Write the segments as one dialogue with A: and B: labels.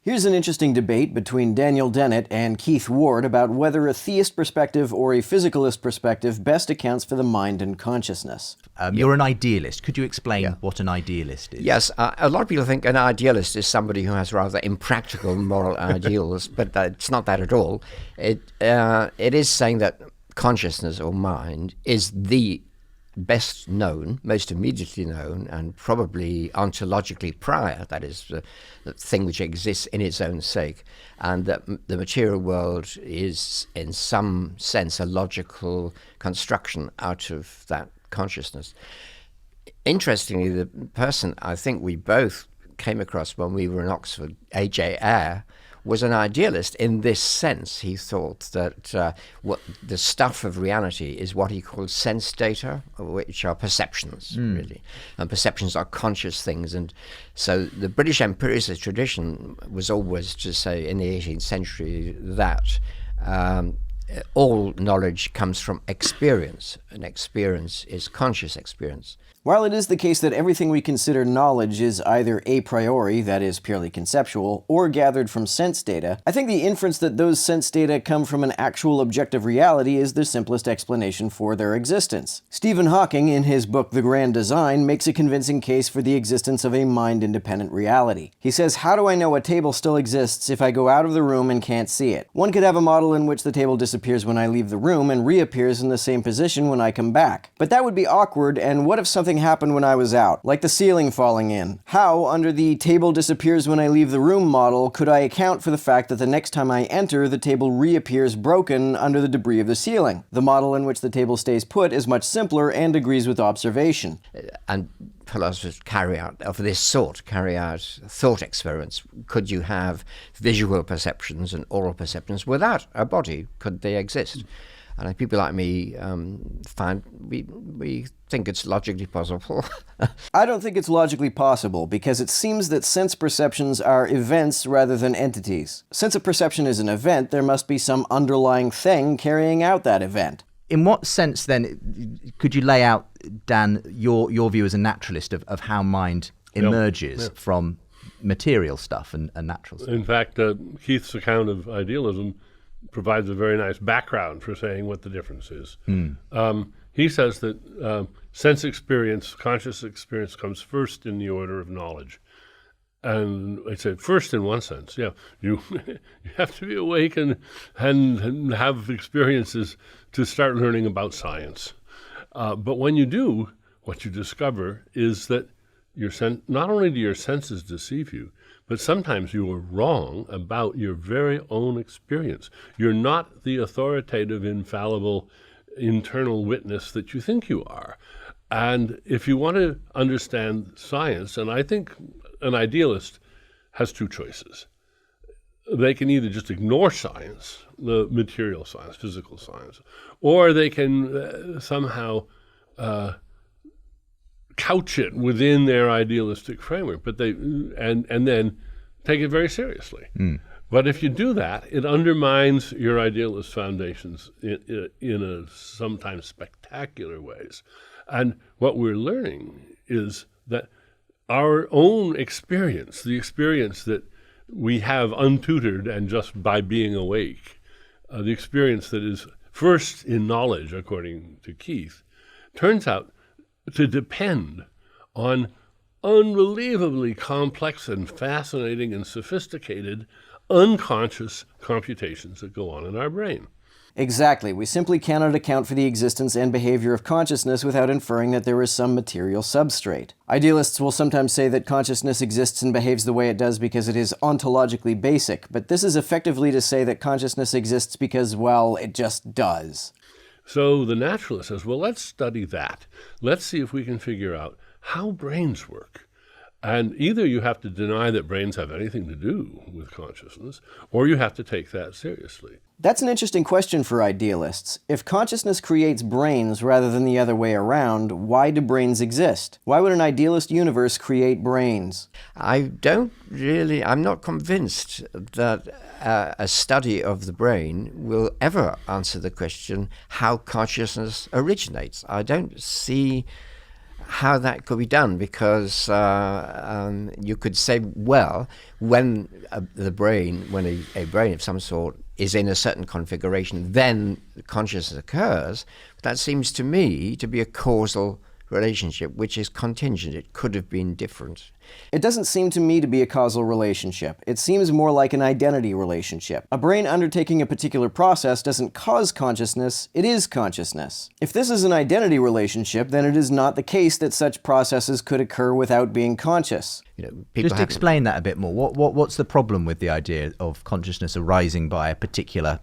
A: Here's an interesting debate between Daniel Dennett and Keith Ward about whether a theist perspective or a physicalist perspective best accounts for the mind and consciousness.
B: You're an idealist. Could you explain what an idealist is?
C: Yes, a lot of people think an idealist is somebody who has rather impractical moral ideals, but it's not that at all. It is saying that consciousness or mind is the best known, most immediately known, and probably ontologically prior, that is, the thing which exists in its own sake, and that the material world is, in some sense, a logical construction out of that consciousness. Interestingly, the person I think we both came across when we were in Oxford, A.J. Ayer, was an idealist in this sense. He thought that what the stuff of reality is what he called sense data, which are perceptions, really. And perceptions are conscious things. And so the British empiricist tradition was always to say in the 18th century that all knowledge comes from experience, and experience is conscious experience.
A: While it is the case that everything we consider knowledge is either a priori, that is purely conceptual, or gathered from sense data, I think the inference that those sense data come from an actual objective reality is the simplest explanation for their existence. Stephen Hawking, in his book The Grand Design, makes a convincing case for the existence of a mind-independent reality. He says, how do I know a table still exists if I go out of the room and can't see it? One could have a model in which the table disappears when I leave the room and reappears in the same position when I come back. But that would be awkward, and what if something happened when I was out, like the ceiling falling in? How, under the table disappears when I leave the room model, could I account for the fact that the next time I enter, the table reappears broken under the debris of the ceiling? The model in which the table stays put is much simpler and agrees with observation.
C: And philosophers carry out thought experiments. Could you have visual perceptions and oral perceptions without a body? Could they exist? And people like me we think it's logically possible.
A: I don't think it's logically possible, because it seems that sense perceptions are events rather than entities. Since a perception is an event, there must be some underlying thing carrying out that event.
B: In what sense, then, could you lay out, Dan, your view as a naturalist of how mind emerges from material stuff and natural stuff?
D: In fact, Keith's account of idealism provides a very nice background for saying what the difference is. He says that sense experience, conscious experience, comes first in the order of knowledge. And I said first in one sense, you you have to be awake and have experiences to start learning about science. But when you do, what you discover is that not only do your senses deceive you, but sometimes you are wrong about your very own experience. You're not the authoritative, infallible, internal witness that you think you are. And if you want to understand science, and I think an idealist has two choices. They can either just ignore science, the material science, physical science, or they can somehow couch it within their idealistic framework, but and then take it very seriously. But if you do that, it undermines your idealist foundations in sometimes spectacular ways. And what we're learning is that our own experience, the experience that we have untutored and just by being awake, the experience that is first in knowledge, according to Keith, turns out to depend on unbelievably complex and fascinating and sophisticated unconscious computations that go on in our brain.
A: Exactly. We simply cannot account for the existence and behavior of consciousness without inferring that there is some material substrate. Idealists will sometimes say that consciousness exists and behaves the way it does because it is ontologically basic, but this is effectively to say that consciousness exists because, well, it just does.
D: So the naturalist says, well, let's study that. Let's see if we can figure out how brains work. And either you have to deny that brains have anything to do with consciousness, or you have to take that seriously.
A: That's an interesting question for idealists. If consciousness creates brains rather than the other way around, why do brains exist? Why would an idealist universe create brains?
C: I'm not convinced that a study of the brain will ever answer the question how consciousness originates. I don't see how that could be done, because you could say, well, when a brain of some sort is in a certain configuration, then consciousness occurs. But that seems to me to be a causal relationship, which is contingent. It could have been different.
A: It doesn't seem to me to be a causal relationship. It seems more like an identity relationship. A brain undertaking a particular process doesn't cause consciousness, it is consciousness. If this is an identity relationship, then it is not the case that such processes could occur without being conscious.
B: Just explain that a bit more. What's the problem with the idea of consciousness arising by a particular,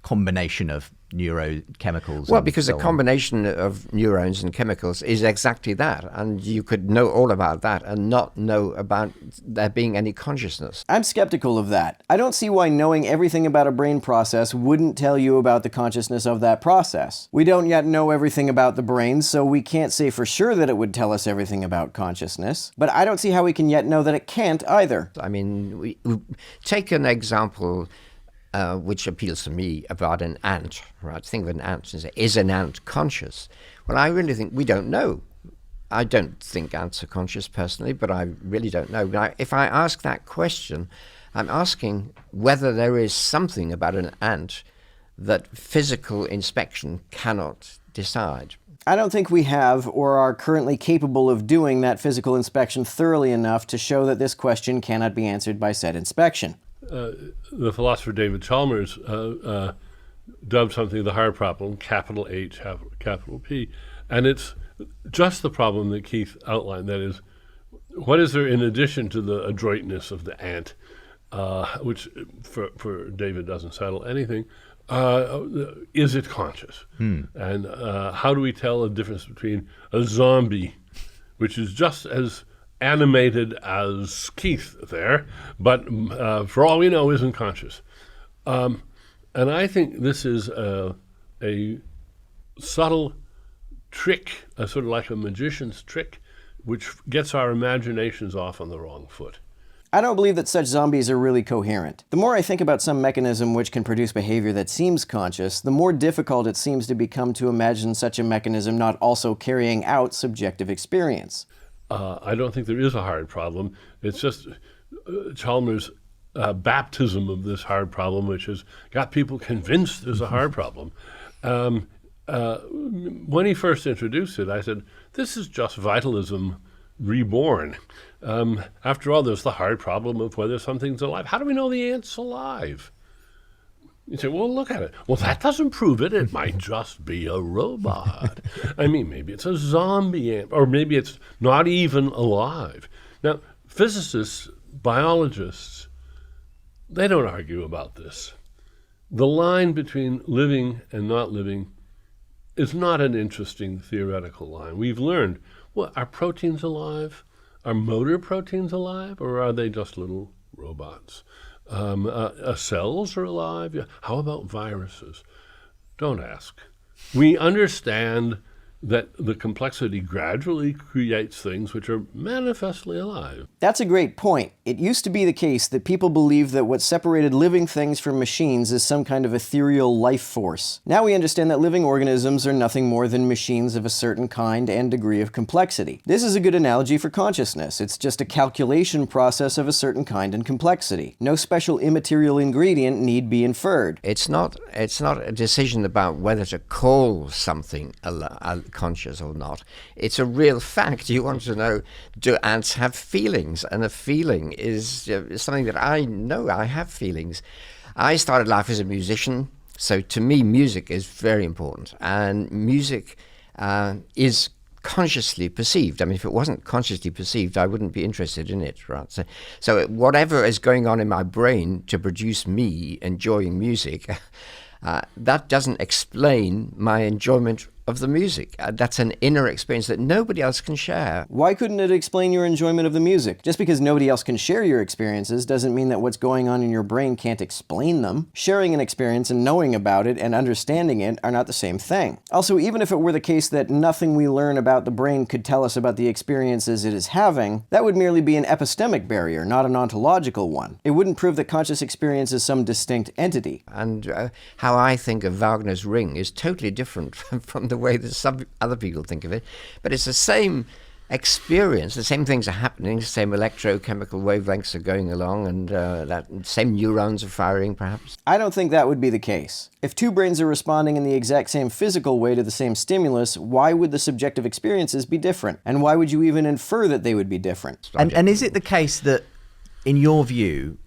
B: combination of neurochemicals?
C: Well, because a combination of neurons and chemicals is exactly that, and you could know all about that and not know about there being any consciousness.
A: I'm skeptical of that. I don't see why knowing everything about a brain process wouldn't tell you about the consciousness of that process. We don't yet know everything about the brain, so we can't say for sure that it would tell us everything about consciousness, but I don't see how we can yet know that it can't either.
C: I mean, we take an example which appeals to me about an ant, right? Think of an ant and say, is an ant conscious? Well, I really think we don't know. I don't think ants are conscious personally, but I really don't know. But if I ask that question, I'm asking whether there is something about an ant that physical inspection cannot decide.
A: I don't think we have or are currently capable of doing that physical inspection thoroughly enough to show that this question cannot be answered by said inspection.
D: The philosopher David Chalmers dubbed something the hard problem, capital H, capital P. And it's just the problem that Keith outlined. That is, what is there in addition to the adroitness of the ant, which for David doesn't settle anything, is it conscious? And how do we tell the difference between a zombie, which is just as animated as Keith there, but for all we know isn't conscious. And I think this is a subtle trick, sort of like a magician's trick, which gets our imaginations off on the wrong foot.
A: I don't believe that such zombies are really coherent. The more I think about some mechanism which can produce behavior that seems conscious, the more difficult it seems to become to imagine such a mechanism not also carrying out subjective experience.
D: I don't think there is a hard problem. It's just Chalmers' baptism of this hard problem, which has got people convinced there's a hard problem. When he first introduced it, I said, this is just vitalism reborn. After all, there's the hard problem of whether something's alive. How do we know the ant's alive? You say, well, look at it. Well, that doesn't prove it. It might just be a robot. I mean, maybe it's a zombie ant, or maybe it's not even alive. Now, physicists, biologists, they don't argue about this. The line between living and not living is not an interesting theoretical line. We've learned, well, are proteins alive? Are motor proteins alive, or are they just little robots? Cells are alive. Yeah. How about viruses? Don't ask. We understand that the complexity gradually creates things which are manifestly alive.
A: That's a great point. It used to be the case that people believed that what separated living things from machines is some kind of ethereal life force. Now we understand that living organisms are nothing more than machines of a certain kind and degree of complexity. This is a good analogy for consciousness. It's just a calculation process of a certain kind and complexity. No special immaterial ingredient need be inferred.
C: It's not a decision about whether to call something conscious or not. It's a real fact. You want to know, do ants have feelings? And a feeling is something that I know. I have feelings. I started life as a musician, so to me music is very important, and music is consciously perceived. I mean, if it wasn't consciously perceived, I wouldn't be interested in it, right? So whatever is going on in my brain to produce me enjoying music, that doesn't explain my enjoyment of the music. That's an inner experience that nobody else can share.
A: Why couldn't it explain your enjoyment of the music? Just because nobody else can share your experiences doesn't mean that what's going on in your brain can't explain them. Sharing an experience and knowing about it and understanding it are not the same thing. Also, even if it were the case that nothing we learn about the brain could tell us about the experiences it is having, that would merely be an epistemic barrier, not an ontological one. It wouldn't prove that conscious experience is some distinct entity.
C: And how I think of Wagner's Ring is totally different from the way that some other people think of it. But it's the same experience, the same things are happening, the same electrochemical wavelengths are going along, and that same neurons are firing, perhaps.
A: I don't think that would be the case. If two brains are responding in the exact same physical way to the same stimulus, why would the subjective experiences be different? And why would you even infer that they would be different?
B: And is it the case that, in your view,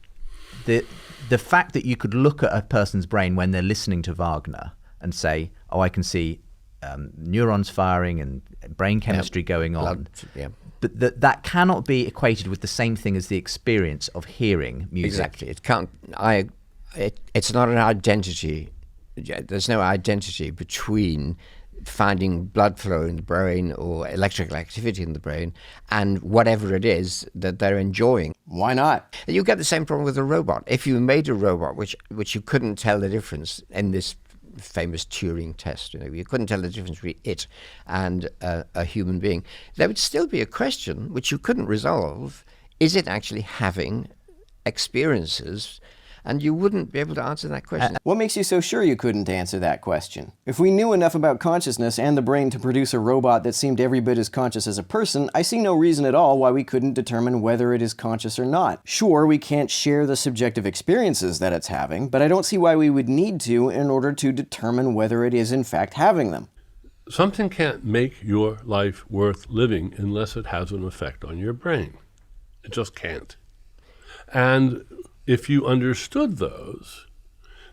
B: the fact that you could look at a person's brain when they're listening to Wagner and say, oh, I can see neurons firing and brain chemistry going on, but that cannot be equated with the same thing as the experience of hearing music?
C: Exactly. It can't. It's not an identity. There's no identity between finding blood flow in the brain or electrical activity in the brain and whatever it is that they're enjoying.
A: Why not?
C: You get the same problem with a robot. If you made a robot which you couldn't tell the difference in this famous Turing test, you couldn't tell the difference between it and a human being, there would still be a question which you couldn't resolve. Is it actually having experiences? And you wouldn't be able to answer that question.
A: What makes you so sure you couldn't answer that question? If we knew enough about consciousness and the brain to produce a robot that seemed every bit as conscious as a person, I see no reason at all why we couldn't determine whether it is conscious or not. Sure, we can't share the subjective experiences that it's having, but I don't see why we would need to in order to determine whether it is in fact having them.
D: Something can't make your life worth living unless it has an effect on your brain. It just can't. And if you understood those,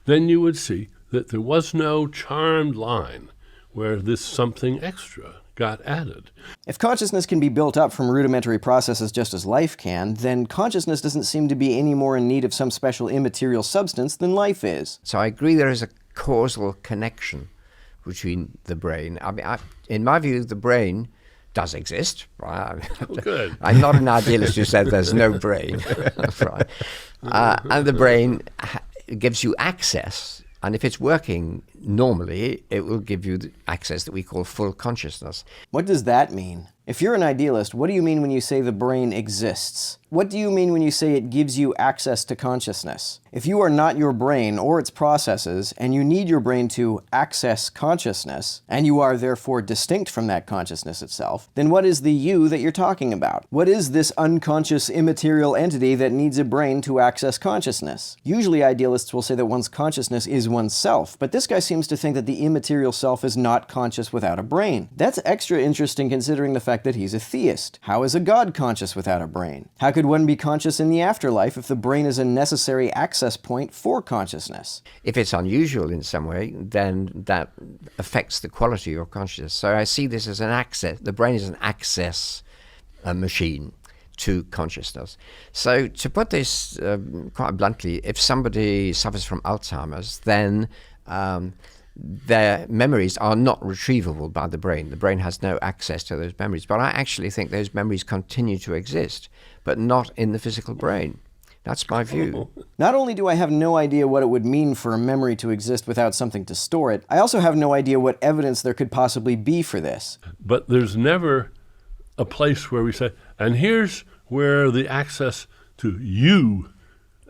D: then you would see that there was no charmed line where this something extra got added.
A: If consciousness can be built up from rudimentary processes just as life can, then consciousness doesn't seem to be any more in need of some special immaterial substance than life is.
C: So I agree there is a causal connection between the brain. I mean, in my view, the brain does exist, right?
D: Oh, good.
C: I'm not an idealist who said there's no brain, right? And the brain gives you access, and if it's working normally, it will give you the access that we call full consciousness.
A: What does that mean? If you're an idealist, what do you mean when you say the brain exists? What do you mean when you say it gives you access to consciousness? If you are not your brain or its processes, and you need your brain to access consciousness, and you are therefore distinct from that consciousness itself, then what is the you that you're talking about? What is this unconscious immaterial entity that needs a brain to access consciousness? Usually idealists will say that one's consciousness is oneself, but this guy seems to think that the immaterial self is not conscious without a brain. That's extra interesting considering the fact that he's a theist. How is a god conscious without a brain? How could one be conscious in the afterlife if the brain is a necessary access point for consciousness?
C: If it's unusual in some way, then that affects the quality of your consciousness. So I see this as an access. The brain is an access machine to consciousness. So to put this quite bluntly, if somebody suffers from Alzheimer's, then their memories are not retrievable by the brain. The brain has no access to those memories. But I actually think those memories continue to exist, but not in the physical brain. That's my view.
A: Not only do I have no idea what it would mean for a memory to exist without something to store it, I also have no idea what evidence there could possibly be for this.
D: But there's never a place where we say, and here's where the access to you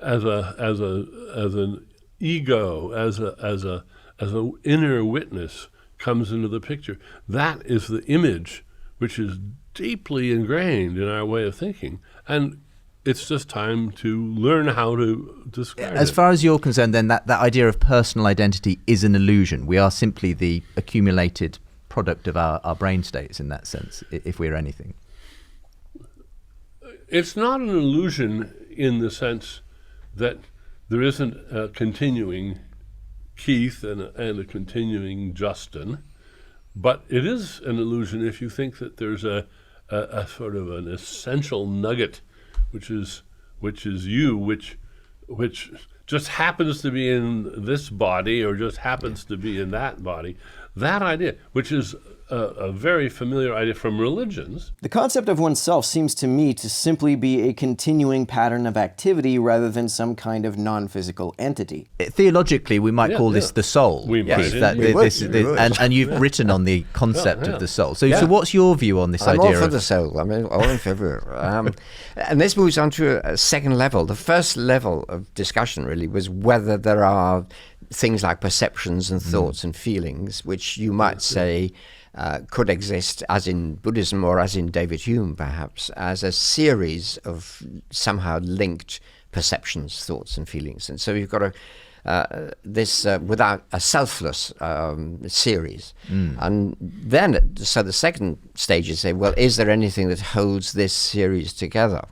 D: as an ego, as an inner witness comes into the picture. That is the image which is deeply ingrained in our way of thinking. And it's just time to learn how to describe it.
B: As far as you're concerned, then, that idea of personal identity is an illusion. We are simply the accumulated product of our brain states in that sense, if we're anything.
D: It's not an illusion in the sense that there isn't a continuing Keith and a continuing Justin, but it is an illusion if you think that there's a sort of an essential nugget which is you, which just happens to be in this body or just happens to be in that body. That idea, which is a very familiar idea from religions.
A: The concept of oneself seems to me to simply be a continuing pattern of activity rather than some kind of non-physical entity.
B: Theologically, we might call this the soul.
D: We might.
B: And you've written on the concept of the soul. So what's your view on this idea?
C: I'm all for the soul. I mean, all in favor. And this moves on to a second level. The first level of discussion really was whether there are things like perceptions and thoughts and feelings, which you might say could exist, as in Buddhism or as in David Hume, perhaps, as a series of somehow linked perceptions, thoughts, and feelings. And so you've got this without a selfless series. And then, so the second stage is say, well, is there anything that holds this series together?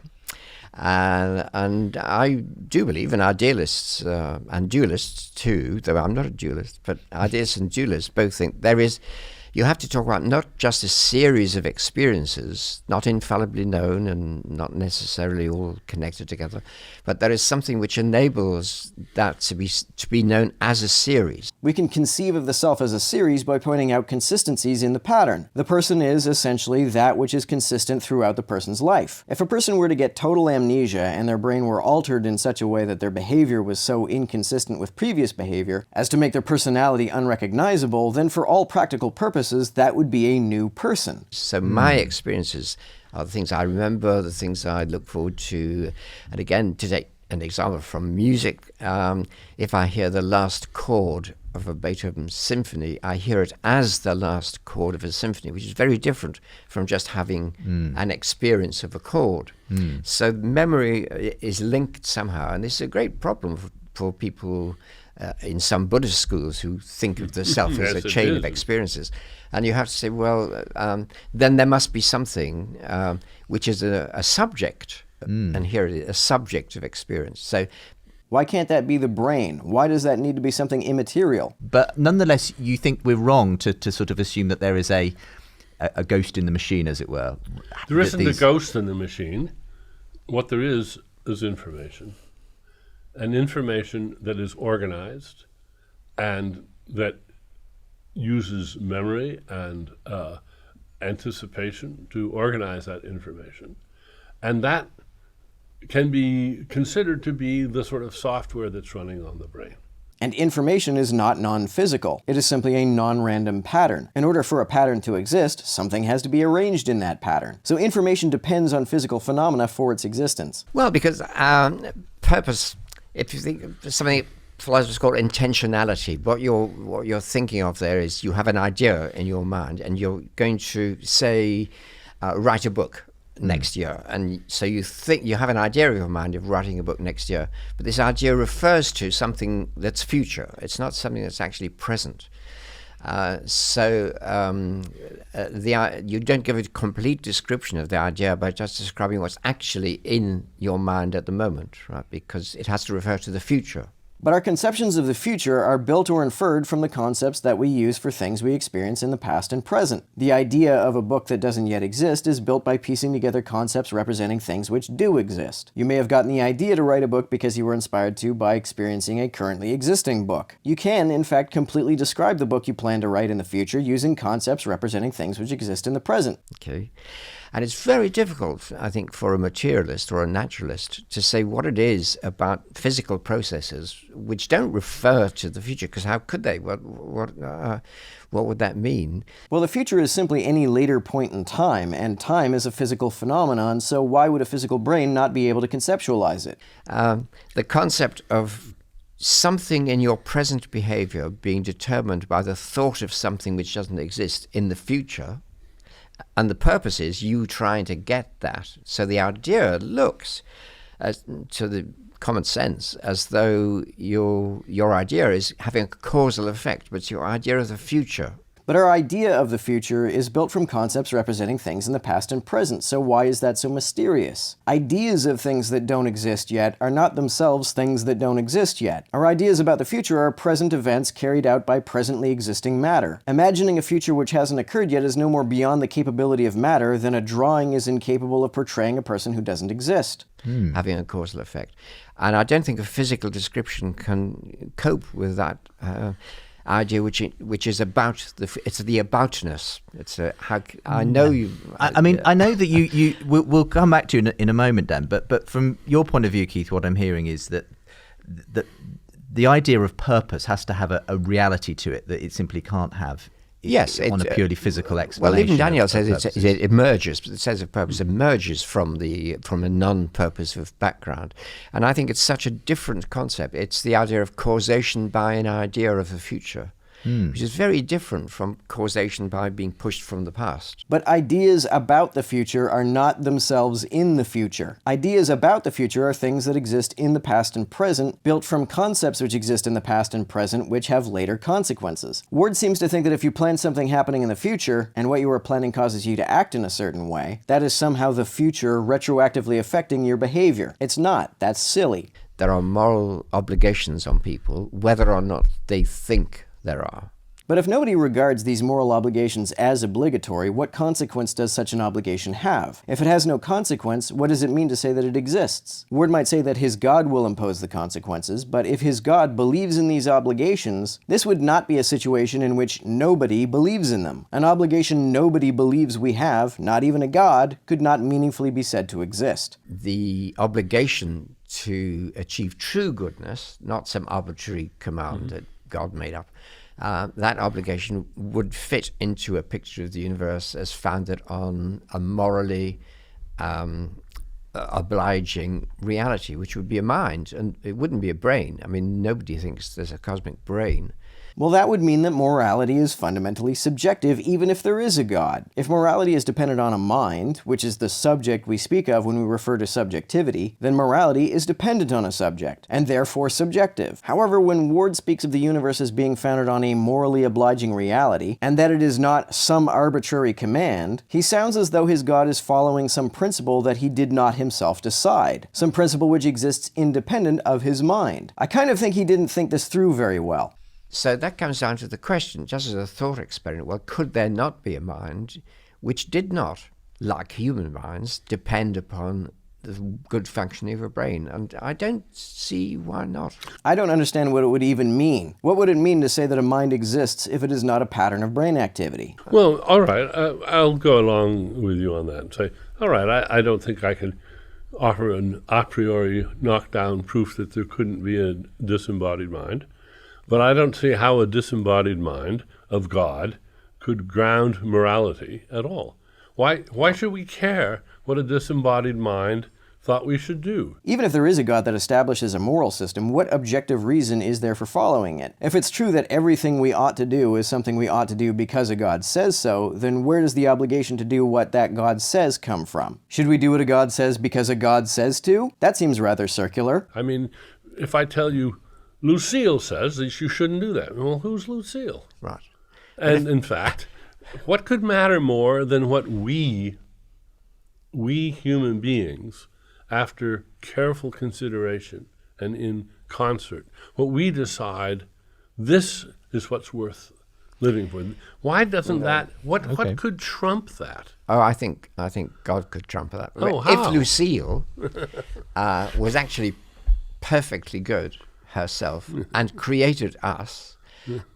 C: And I do believe, and idealists and dualists too, though I'm not a dualist, but idealists and dualists both think you have to talk about not just a series of experiences, not infallibly known and not necessarily all connected together, but there is something which enables that to be known as a series.
A: We can conceive of the self as a series by pointing out consistencies in the pattern. The person is essentially that which is consistent throughout the person's life. If a person were to get total amnesia and their brain were altered in such a way that their behavior was so inconsistent with previous behavior as to make their personality unrecognizable, then for all practical purposes, that would be a new person.
C: So my experiences are the things I remember, the things I look forward to. And again, to take an example from music, if I hear the last chord of a Beethoven symphony, I hear it as the last chord of a symphony, which is very different from just having an experience of a chord. So memory is linked somehow, and this is a great problem for people in some Buddhist schools who think of the self as a chain of experiences. And you have to say, well, then there must be something which is a subject, and here it is, a subject of experience. So
A: why can't that be the brain? Why does that need to be something immaterial?
B: But nonetheless, you think we're wrong to sort of assume that there is a ghost in the machine, as it were.
D: There isn't a ghost in the machine. What there is information. And information that is organized and that uses memory and anticipation to organize that information. And that can be considered to be the sort of software that's running on the brain.
A: And information is not non-physical. It is simply a non-random pattern. In order for a pattern to exist, something has to be arranged in that pattern. So information depends on physical phenomena for its existence.
C: Well, because purpose, if you think of something philosophers call intentionality, what you're thinking of there is you have an idea in your mind and you're going to, say, write a book next year. And so you think you have an idea in your mind of writing a book next year, but this idea refers to something that's future. It's not something that's actually present. So you don't give a complete description of the idea by just describing what's actually in your mind at the moment, right? Because it has to refer to the future.
A: But our conceptions of the future are built or inferred from the concepts that we use for things we experience in the past and present. The idea of a book that doesn't yet exist is built by piecing together concepts representing things which do exist. You may have gotten the idea to write a book because you were inspired to by experiencing a currently existing book. You can, in fact, completely describe the book you plan to write in the future using concepts representing things which exist in the present.
C: Okay. And it's very difficult, I think, for a materialist or a naturalist to say what it is about physical processes which don't refer to the future, because how could they? What would that mean?
A: Well, the future is simply any later point in time, and time is a physical phenomenon, so why would a physical brain not be able to conceptualize it?
C: The concept of something in your present behavior being determined by the thought of something which doesn't exist in the future. And the purpose is you trying to get that. So the idea looks, to the common sense, as though your idea is having a causal effect, but it's your idea of the future.
A: But our idea of the future is built from concepts representing things in the past and present, so why is that so mysterious? Ideas of things that don't exist yet are not themselves things that don't exist yet. Our ideas about the future are present events carried out by presently existing matter. Imagining a future which hasn't occurred yet is no more beyond the capability of matter than a drawing is incapable of portraying a person who doesn't exist.
C: Having a causal effect. And I don't think a physical description can cope with that idea, which is about it's the aboutness. It's how I know you.
B: I mean, I know that we'll come back to in a moment, Dan. But from your point of view, Keith, what I'm hearing is that the idea of purpose has to have a reality to it that it simply can't have
C: Yes,
B: on a purely physical explanation.
C: Well, even Daniel
B: of
C: says
B: purposes.
C: it emerges, but it says of purpose emerges from a non-purposive background, and I think it's such a different concept. It's the idea of causation by an idea of the future, which is very different from causation by being pushed from the past.
A: But ideas about the future are not themselves in the future. Ideas about the future are things that exist in the past and present, built from concepts which exist in the past and present, which have later consequences. Ward seems to think that if you plan something happening in the future, and what you are planning causes you to act in a certain way, that is somehow the future retroactively affecting your behavior. It's not. That's silly.
C: There are moral obligations on people, whether or not they think there are.
A: But if nobody regards these moral obligations as obligatory, what consequence does such an obligation have? If it has no consequence, what does it mean to say that it exists? Ward might say that his God will impose the consequences, but if his God believes in these obligations, this would not be a situation in which nobody believes in them. An obligation nobody believes we have, not even a God, could not meaningfully be said to exist.
C: The obligation to achieve true goodness, not some arbitrary command that God made up, that obligation would fit into a picture of the universe as founded on a morally obliging reality, which would be a mind, and it wouldn't be a brain. I mean, nobody thinks there's a cosmic brain.
A: Well, that would mean that morality is fundamentally subjective, even if there is a God. If morality is dependent on a mind, which is the subject we speak of when we refer to subjectivity, then morality is dependent on a subject, and therefore subjective. However, when Ward speaks of the universe as being founded on a morally obliging reality, and that it is not some arbitrary command, he sounds as though his God is following some principle that he did not himself decide, some principle which exists independent of his mind. I kind of think he didn't think this through very well.
C: So that comes down to the question, just as a thought experiment, well, could there not be a mind which did not, like human minds, depend upon the good functioning of a brain? And I don't see why not.
A: I don't understand what it would even mean. What would it mean to say that a mind exists if it is not a pattern of brain activity?
D: Well, all right, I'll go along with you on that and say, all right, I don't think I can offer an a priori knockdown proof that there couldn't be a disembodied mind. But I don't see how a disembodied mind of God could ground morality at all. Why should we care what a disembodied mind thought we should do?
A: Even if there is a God that establishes a moral system, what objective reason is there for following it? If it's true that everything we ought to do is something we ought to do because a God says so, then where does the obligation to do what that God says come from? Should we do what a God says because a God says to? That seems rather circular.
D: I mean, if I tell you, Lucille says that you shouldn't do that. Well, who's Lucille?
C: Right.
D: And in fact, what could matter more than what we human beings, after careful consideration and in concert, what we decide, this is what's worth living for. Why doesn't that, what could trump that?
C: Oh, I think God could trump that.
D: Oh, how?
C: If Lucille was actually perfectly good herself and created us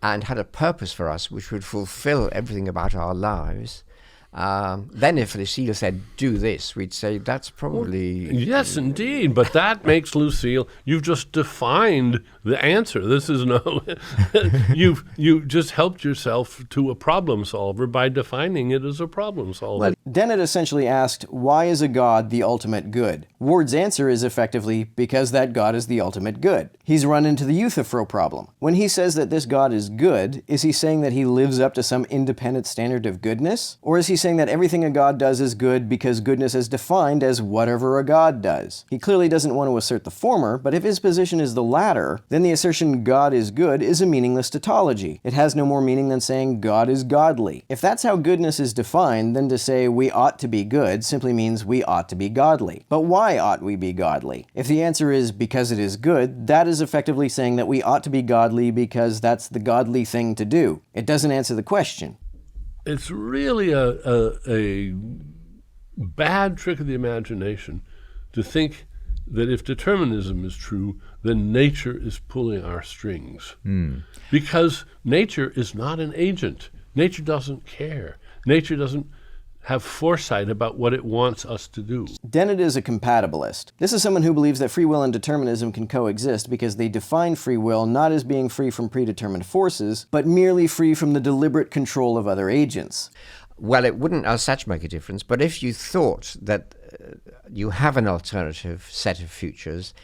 C: and had a purpose for us which would fulfill everything about our lives, then if Lucille said, do this, we'd say that's probably...
D: Well, yes, indeed, but that makes Lucille, you've just defined the answer. This is no... you just helped yourself to a problem solver by defining it as a problem solver.
A: Well, Dennett essentially asked, why is a God the ultimate good? Ward's answer is effectively, because that God is the ultimate good. He's run into the Euthyphro problem. When he says that this God is good, is he saying that he lives up to some independent standard of goodness? Or is he saying that everything a God does is good because goodness is defined as whatever a God does? He clearly doesn't want to assert the former, but if his position is the latter, then the assertion God is good is a meaningless tautology. It has no more meaning than saying God is godly. If that's how goodness is defined, then to say we ought to be good simply means we ought to be godly. But why ought we be godly? If the answer is because it is good, that is effectively saying that we ought to be godly because that's the godly thing to do. It doesn't answer the question.
D: It's really a bad trick of the imagination to think that if determinism is true, then nature is pulling our strings. Because nature is not an agent. Nature doesn't care. Nature doesn't have foresight about what it wants us to do.
A: Dennett is a compatibilist. This is someone who believes that free will and determinism can coexist because they define free will not as being free from predetermined forces, but merely free from the deliberate control of other agents.
C: Well, it wouldn't as such make a difference, but if you thought that you have an alternative set of futures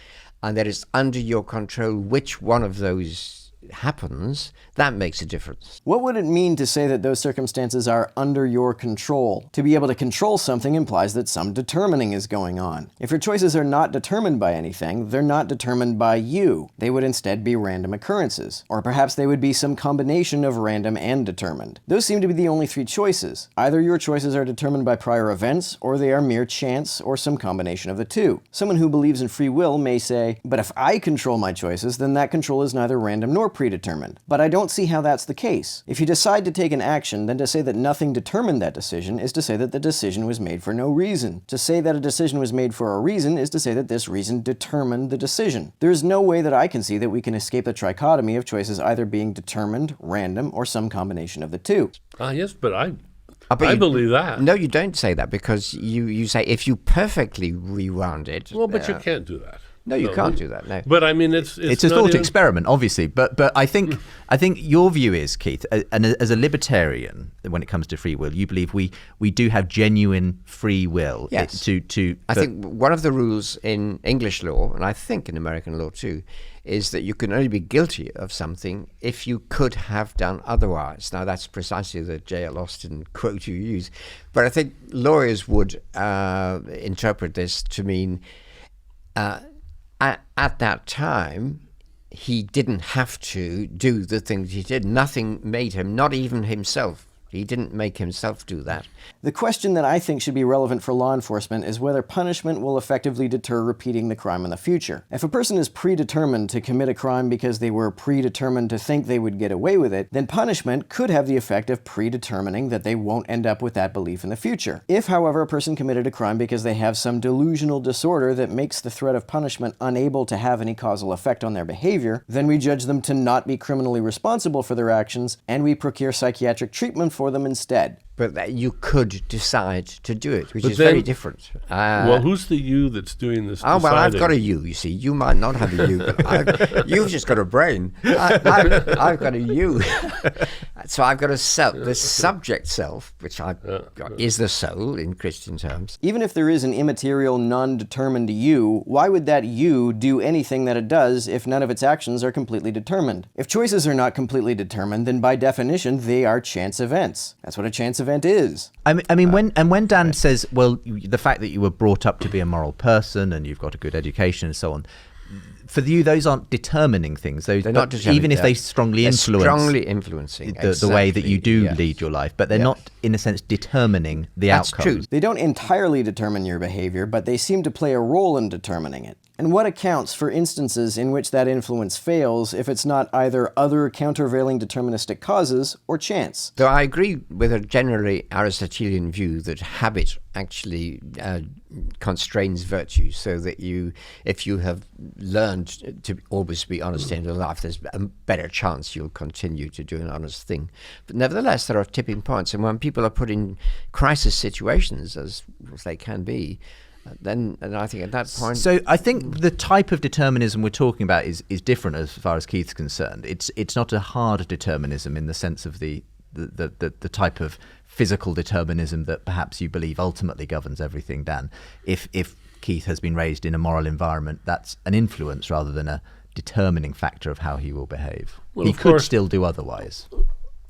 C: and that it's under your control which one of those happens, that makes a difference.
A: What would it mean to say that those circumstances are under your control? To be able to control something implies that some determining is going on. If your choices are not determined by anything, they're not determined by you. They would instead be random occurrences. Or perhaps they would be some combination of random and determined. Those seem to be the only three choices. Either your choices are determined by prior events, or they are mere chance, or some combination of the two. Someone who believes in free will may say, but if I control my choices, then that control is neither random nor predetermined. But I don't see how that's the case. If you decide to take an action, then to say that nothing determined that decision is to say that the decision was made for no reason. To say that a decision was made for a reason is to say that this reason determined the decision. There is no way that I can see that we can escape the trichotomy of choices either being determined, random, or some combination of the two.
D: Yes, but I
C: But
D: believe that.
C: No, you don't say that, because you say if you perfectly rewound it.
D: Well, but you can't do that.
C: No, you can't do that. No.
D: But I mean, it's
B: It's a
D: not
B: thought
D: even-
B: experiment, obviously, but I think your view is, Keith, and as a libertarian, when it comes to free will, you believe we do have genuine free will.
C: Yes.
B: I
C: think one of the rules in English law, and I think in American law too, is that you can only be guilty of something if you could have done otherwise. Now, that's precisely the J.L. Austin quote you use. But I think lawyers would interpret this to mean at that time, he didn't have to do the things he did. Nothing made him, not even himself. He didn't make himself do that.
A: The question that I think should be relevant for law enforcement is whether punishment will effectively deter repeating the crime in the future. If a person is predetermined to commit a crime because they were predetermined to think they would get away with it, then punishment could have the effect of predetermining that they won't end up with that belief in the future. If, however, a person committed a crime because they have some delusional disorder that makes the threat of punishment unable to have any causal effect on their behavior, then we judge them to not be criminally responsible for their actions, and we procure psychiatric treatment for them instead.
C: But that you could decide to do it, which
D: But
C: is
D: then-
C: very different.
D: Well, who's the you that's doing this?
C: Oh, well, I've
D: deciding?
C: got a you, you see. You might not have a you, but you've just got a brain. I've got a you. So I've got a self, the subject self, which I've got, is the soul in Christian terms.
A: Even if there is an immaterial, non-determined you, why would that you do anything that it does if none of its actions are completely determined? If choices are not completely determined, then by definition, they are chance events. That's what a chance event is.
B: I mean, when Dan says, well, the fact that you were brought up to be a moral person and you've got a good education and so on, for you, those aren't determining things. They're
C: not determining,
B: even if they strongly
C: they're
B: influence
C: strongly influencing
B: the way that you do
C: Exactly, yes.
B: lead your life, but they're
C: Yeah.
B: not, in a sense, determining the
C: That's
B: outcome.
C: true.
A: They don't entirely determine your behavior, but they seem to play a role in determining it. And what accounts for instances in which that influence fails if it's not either other countervailing deterministic causes or chance?
C: Though I agree with a generally Aristotelian view that habit actually constrains virtue, so that if you have learned to always be honest in your life, there's a better chance you'll continue to do an honest thing. But nevertheless, there are tipping points, and when people are put in crisis situations, as they can be, then I think at that point...
B: So I think the type of determinism we're talking about is different as far as Keith's concerned. It's not a hard determinism in the sense of the type of physical determinism that perhaps you believe ultimately governs everything, Dan. If Keith has been raised in a moral environment, that's an influence rather than a determining factor of how he will behave.
D: Well,
B: He
D: of
B: could
D: course.
B: still do otherwise.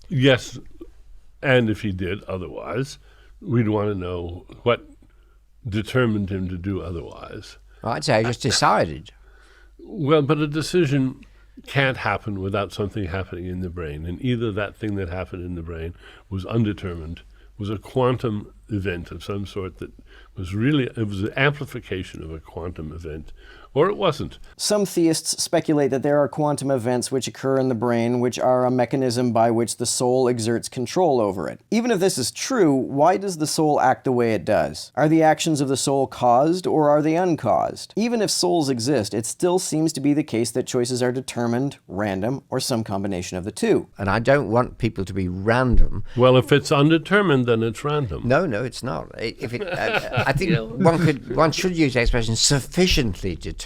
D: Yes, and if he did otherwise, we'd want to know what determined him to do otherwise.
C: I'd say I just decided.
D: Well, but a decision can't happen without something happening in the brain, and either that thing that happened in the brain was undetermined, was a quantum event of some sort that was an amplification of a quantum event, or it wasn't.
A: Some theists speculate that there are quantum events which occur in the brain which are a mechanism by which the soul exerts control over it. Even if this is true, why does the soul act the way it does? Are the actions of the soul caused or are they uncaused? Even if souls exist, it still seems to be the case that choices are determined, random, or some combination of the two.
C: And I don't want people to be random.
D: Well, if it's undetermined, then it's random.
C: No, it's not. I think one should use the expression sufficiently determined.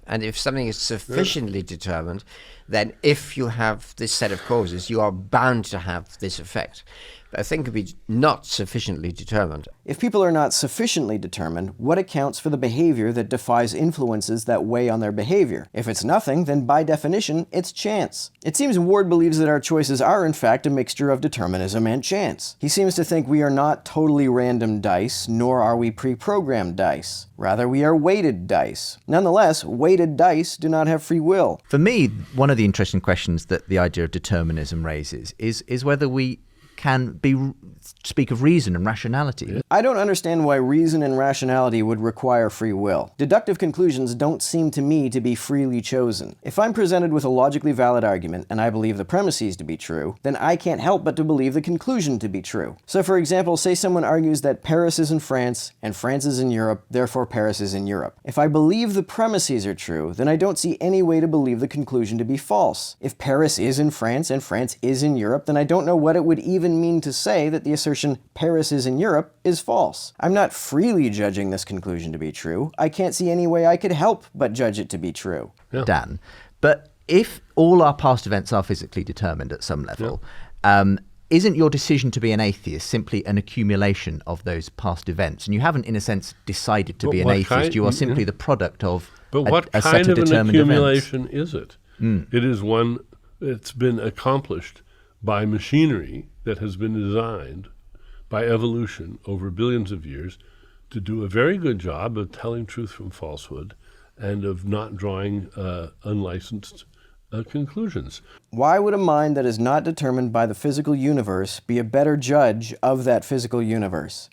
C: And if something is sufficiently determined, then if you have this set of causes, you are bound to have this effect. But a thing could be not sufficiently determined.
A: If people are not sufficiently determined, what accounts for the behavior that defies influences that weigh on their behavior? If it's nothing, then by definition, it's chance. It seems Ward believes that our choices are in fact a mixture of determinism and chance. He seems to think we are not totally random dice, nor are we pre-programmed dice. Rather, we are weighted dice. Nonetheless, weighted dice do not have free will.
B: For me, one of the interesting questions that the idea of determinism raises is whether we can speak of reason and rationality.
A: I don't understand why reason and rationality would require free will. Deductive conclusions don't seem to me to be freely chosen. If I'm presented with a logically valid argument and I believe the premises to be true, then I can't help but to believe the conclusion to be true. So for example, say someone argues that Paris is in France and France is in Europe, therefore Paris is in Europe. If I believe the premises are true, then I don't see any way to believe the conclusion to be false. If Paris is in France and France is in Europe, then I don't know what it would even mean to say that the assertion Paris is in Europe is false. I'm not freely judging this conclusion to be true. I can't see any way I could help but judge it to be true.
D: Yeah.
B: Dan, but if all our past events are physically determined at some level, isn't your decision to be an atheist simply an accumulation of those past events? And you haven't, in a sense, decided to be an atheist. You are simply the product of a set of determined
D: accumulation
B: events.
D: is it? It is one that's been accomplished by machinery that has been designed by evolution over billions of years to do a very good job of telling truth from falsehood and of not drawing unlicensed conclusions.
A: Why would a mind that is not determined by the physical universe be a better judge of that physical universe?